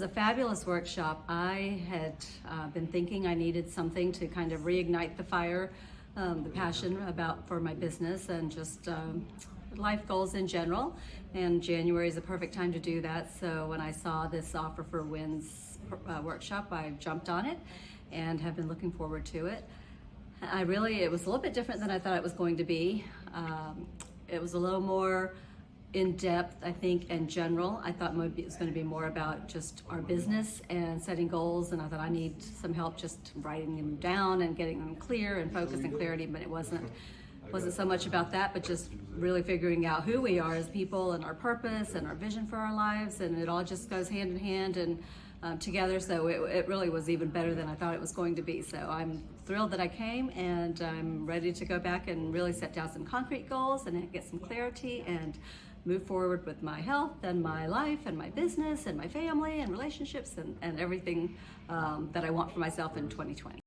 a fabulous workshop. I had been thinking I needed something to kind of reignite the fire, the passion for my business and just life goals in general. And January is the perfect time to do that. So when I saw this Offer for Wins workshop, I jumped on it and have been looking forward to it. It was a little bit different than I thought it was going to be. It was a little more in-depth, I think, and general. I thought maybe it was going to be more about just our business and setting goals, and I thought I need some help just writing them down and getting them clear and focus and clarity, but it wasn't so much about that, but just really figuring out who we are as people and our purpose and our vision for our lives, and it all just goes hand in hand and together. So it really was even better than I thought it was going to be. So I'm thrilled that I came, and I'm ready to go back and really set down some concrete goals and get some clarity and move forward with my health and my life and my business and my family and relationships and everything that I want for myself in 2020.